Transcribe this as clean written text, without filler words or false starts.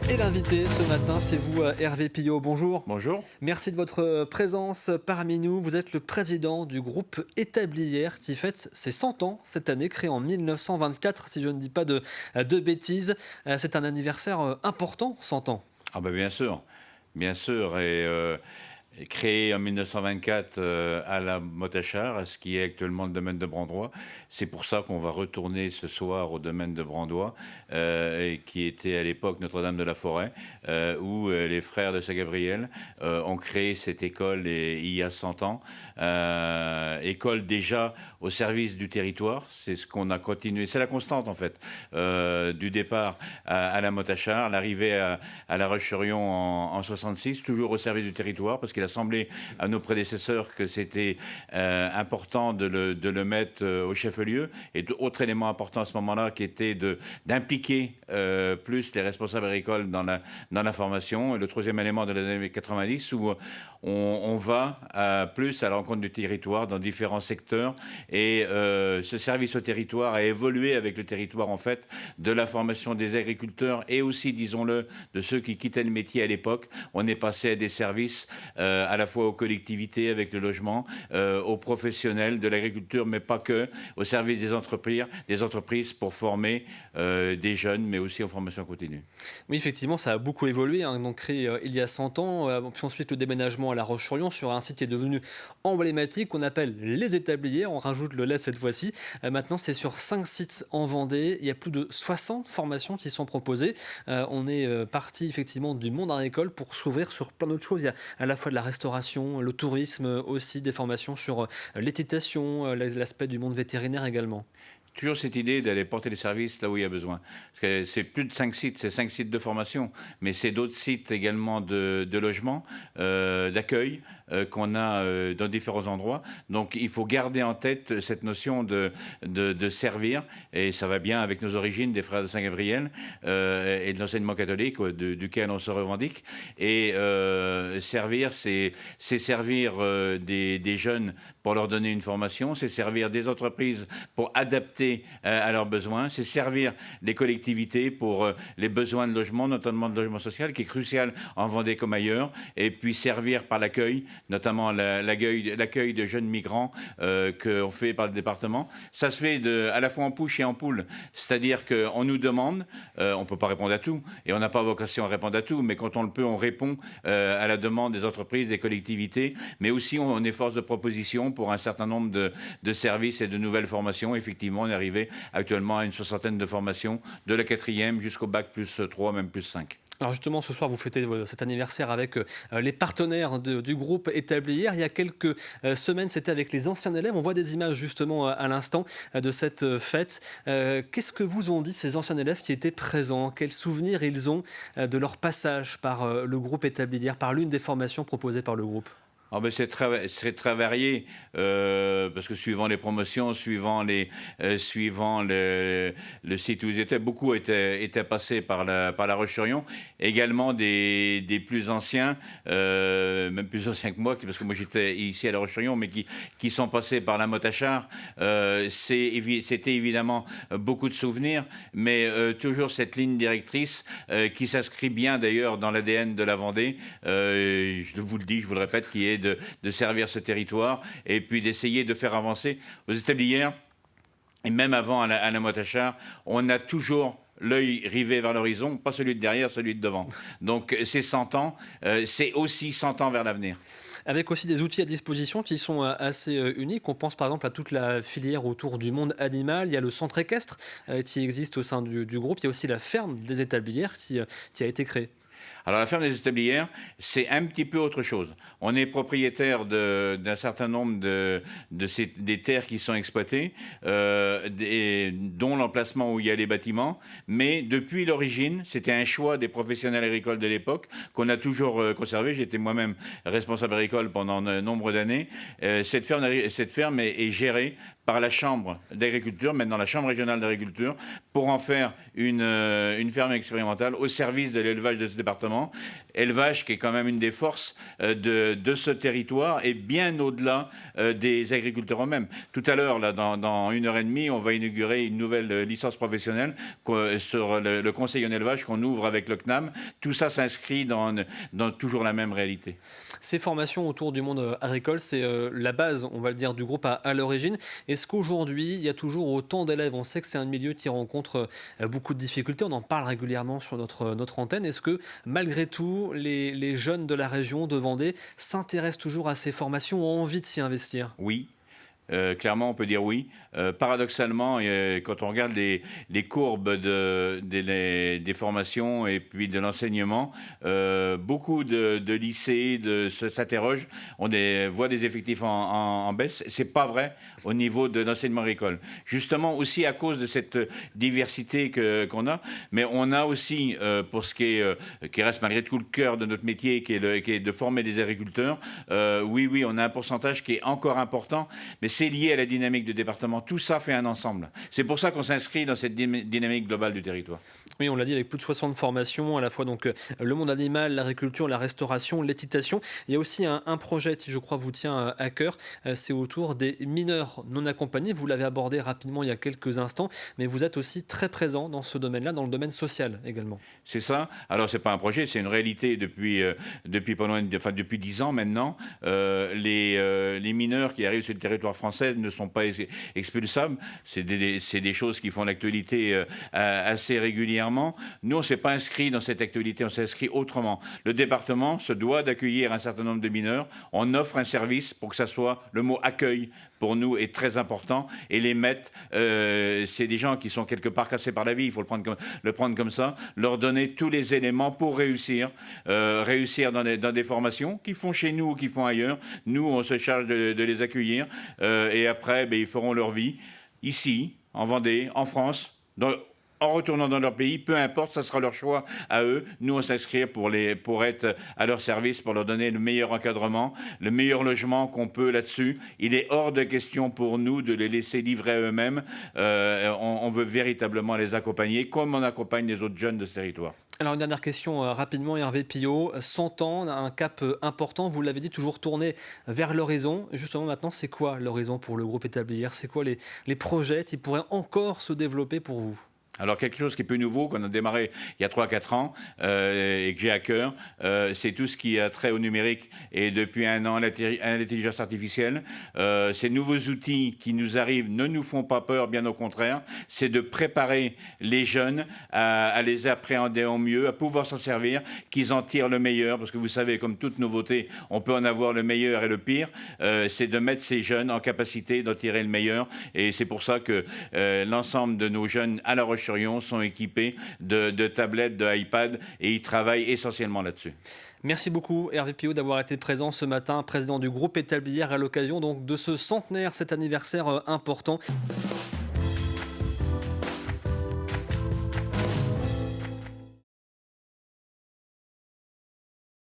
Et l'invité ce matin, c'est vous, Hervé Pillot. Bonjour. Bonjour. Merci de votre présence parmi nous. Vous êtes le président du groupe Établière qui fête ses 100 ans cette année, créé en 1924, si je ne dis pas de bêtises. C'est un anniversaire important, 100 ans. Ah ben bien sûr. Créé en 1924 à la Motachar, à ce qui est actuellement le domaine de Brandois. C'est pour ça qu'on va retourner ce soir au domaine de Brandois, et qui était à l'époque Notre-Dame-de-la-Forêt, où les frères de Saint-Gabriel ont créé cette école il y a 100 ans. École déjà au service du territoire, c'est ce qu'on a continué, c'est la constante en fait, du départ à la Motachar, l'arrivée à La Roche-sur-Yon en 66, toujours au service du territoire, parce qu'il a semblé à nos prédécesseurs que c'était important de le mettre au chef-lieu. Et autre élément important à ce moment-là qui était d'impliquer plus les responsables agricoles dans la formation. Et le troisième élément de les années 90 où on va plus à la rencontre du territoire dans différents secteurs. Et ce service au territoire a évolué avec le territoire en fait, de la formation des agriculteurs et aussi, disons-le, de ceux qui quittaient le métier à l'époque. On est passé à des services à la fois aux collectivités avec le logement, aux professionnels de l'agriculture, mais pas que, au service des entreprises pour former des jeunes, mais aussi en formation continue. Oui, effectivement, ça a beaucoup évolué, hein, donc créé il y a 100 ans, puis ensuite le déménagement à La Roche-sur-Yon sur un site qui est devenu emblématique, qu'on appelle les Établières, on rajoute le lait cette fois-ci. Maintenant, c'est sur 5 sites en Vendée, il y a plus de 60 formations qui sont proposées. On est parti effectivement du monde agricole pour s'ouvrir sur plein d'autres choses. Il y a à la fois de la restauration, le tourisme, aussi des formations sur l'équitation, l'aspect du monde vétérinaire également. Toujours cette idée d'aller porter les services là où il y a besoin. Parce que c'est plus de 5 sites, c'est 5 sites de formation, mais c'est d'autres sites également de logement, d'accueil, qu'on a dans différents endroits. Donc il faut garder en tête cette notion de servir, et ça va bien avec nos origines des frères de Saint-Gabriel et de l'enseignement catholique duquel on se revendique. Et servir, c'est servir des jeunes pour leur donner une formation, c'est servir des entreprises pour adapter à leurs besoins, c'est servir les collectivités pour les besoins de logement, notamment de logement social, qui est crucial en Vendée comme ailleurs, et puis servir par l'accueil, notamment l'accueil de jeunes migrants qu'on fait par le département. Ça se fait à la fois en push et en poule, c'est-à-dire qu'on nous demande, on ne peut pas répondre à tout, et on n'a pas vocation à répondre à tout, mais quand on le peut, on répond à la demande des entreprises, des collectivités, mais aussi on est force de proposition pour un certain nombre de services et de nouvelles formations. Effectivement, on est arrivé actuellement à une 60aine de formations, de la 4e jusqu'au bac plus 3, même plus 5. Alors justement, ce soir, vous fêtez cet anniversaire avec les partenaires du groupe Établière. Il y a quelques semaines, c'était avec les anciens élèves. On voit des images justement à l'instant de cette fête. Qu'est-ce que vous ont dit ces anciens élèves qui étaient présents? Quels souvenirs ils ont de leur passage par le groupe Établière, par l'une des formations proposées par le groupe? Ah ben c'est très varié, parce que suivant les promotions, suivant le site où ils étaient, beaucoup étaient passés par la Roche-sur-Yon. Également des plus anciens, même plus anciens que moi, parce que moi j'étais ici à la Roche-sur-Yon, mais qui sont passés par la Motachar. C'était évidemment beaucoup de souvenirs, mais toujours cette ligne directrice qui s'inscrit bien d'ailleurs dans l'ADN de la Vendée. Je vous le dis, je vous le répète, qui est de servir ce territoire et puis d'essayer de faire avancer. Aux Établières, et même avant à la Motachar, on a toujours l'œil rivé vers l'horizon, pas celui de derrière, celui de devant. Donc ces 100 ans, c'est aussi 100 ans vers l'avenir. Avec aussi des outils à disposition qui sont assez uniques. On pense par exemple à toute la filière autour du monde animal. Il y a le centre équestre qui existe au sein du groupe. Il y a aussi la ferme des Établières qui a été créée. Alors la ferme des Établières, c'est un petit peu autre chose. On est propriétaire d'un certain nombre des terres qui sont exploitées, dont l'emplacement où il y a les bâtiments. Mais depuis l'origine, c'était un choix des professionnels agricoles de l'époque qu'on a toujours conservé. J'étais moi-même responsable agricole pendant nombre d'années. Cette ferme est gérée par la Chambre d'agriculture, maintenant la Chambre régionale d'agriculture, pour en faire une ferme expérimentale au service de l'élevage de ce département. élevage qui est quand même une des forces de ce territoire et bien au-delà des agriculteurs eux-mêmes. Tout à l'heure, là, dans 1 heure et demie, on va inaugurer une nouvelle licence professionnelle sur le conseil en élevage qu'on ouvre avec le CNAM. Tout ça s'inscrit dans toujours la même réalité. Ces formations autour du monde agricole, c'est la base, on va le dire, du groupe à l'origine. Est-ce qu'aujourd'hui, il y a toujours autant d'élèves? On sait que c'est un milieu qui rencontre beaucoup de difficultés, on en parle régulièrement sur notre antenne. Est-ce que malgré tout, les jeunes de la région de Vendée s'intéressent toujours à ces formations, ont envie de s'y investir? Oui. Clairement, on peut dire oui. Paradoxalement, quand on regarde les courbes des formations et puis de l'enseignement, beaucoup de lycées s'interrogent. On voit des effectifs en baisse. C'est pas vrai au niveau de l'enseignement agricole. Justement, aussi à cause de cette diversité qu'on a, mais on a aussi, pour ce qui reste malgré tout le cœur de notre métier, qui est de former des agriculteurs, oui, on a un pourcentage qui est encore important, mais c'est lié à la dynamique du département. Tout ça fait un ensemble. C'est pour ça qu'on s'inscrit dans cette dynamique globale du territoire. Oui, on l'a dit, avec plus de 60 formations, à la fois donc le monde animal, l'agriculture, la restauration, l'équitation. Il y a aussi un projet qui, je crois, vous tient à cœur. C'est autour des mineurs non accompagnés. Vous l'avez abordé rapidement il y a quelques instants, mais vous êtes aussi très présent dans ce domaine-là, dans le domaine social également. C'est ça. Alors, c'est pas un projet, c'est une réalité depuis 10 ans maintenant. Les mineurs qui arrivent sur le territoire français ne sont pas expulsables. C'est des choses qui font l'actualité assez régulièrement. Nous, on ne s'est pas inscrit dans cette actualité, on s'est inscrit autrement. Le département se doit d'accueillir un certain nombre de mineurs. On offre un service pour que ça soit, le mot accueil pour nous est très important. Et les maîtres, c'est des gens qui sont quelque part cassés par la vie, il faut le prendre comme ça, leur donner tous les éléments pour réussir dans des formations qu'ils font chez nous ou qu'ils font ailleurs. Nous, on se charge de les accueillir et après, ils feront leur vie ici, en Vendée, en France, en retournant dans leur pays, peu importe, ça sera leur choix à eux. Nous, on s'inscrit pour être à leur service, pour leur donner le meilleur encadrement, le meilleur logement qu'on peut là-dessus. Il est hors de question pour nous de les laisser livrer à eux-mêmes. On veut véritablement les accompagner, comme on accompagne les autres jeunes de ce territoire. Alors une dernière question rapidement, Hervé Pillot. 100 ans, un cap important, vous l'avez dit, toujours tourné vers l'horizon. Justement maintenant, c'est quoi l'horizon pour le groupe Établir? C'est quoi les projets qui pourraient encore se développer pour vous? Alors quelque chose qui est peu nouveau, qu'on a démarré il y a 3-4 ans et que j'ai à cœur, c'est tout ce qui a trait au numérique et depuis 1 an à l'intelligence artificielle. Ces nouveaux outils qui nous arrivent ne nous font pas peur, bien au contraire. C'est de préparer les jeunes à les appréhender en mieux, à pouvoir s'en servir, qu'ils en tirent le meilleur. Parce que vous savez, comme toute nouveauté, on peut en avoir le meilleur et le pire. C'est de mettre ces jeunes en capacité d'en tirer le meilleur. Et c'est pour ça que l'ensemble de nos jeunes à La Roche-sur-Yon sont équipés de tablettes, de iPad et ils travaillent essentiellement là-dessus. Merci beaucoup Hervé Pillot d'avoir été présent ce matin, président du groupe Établir à l'occasion donc de ce centenaire, cet anniversaire important.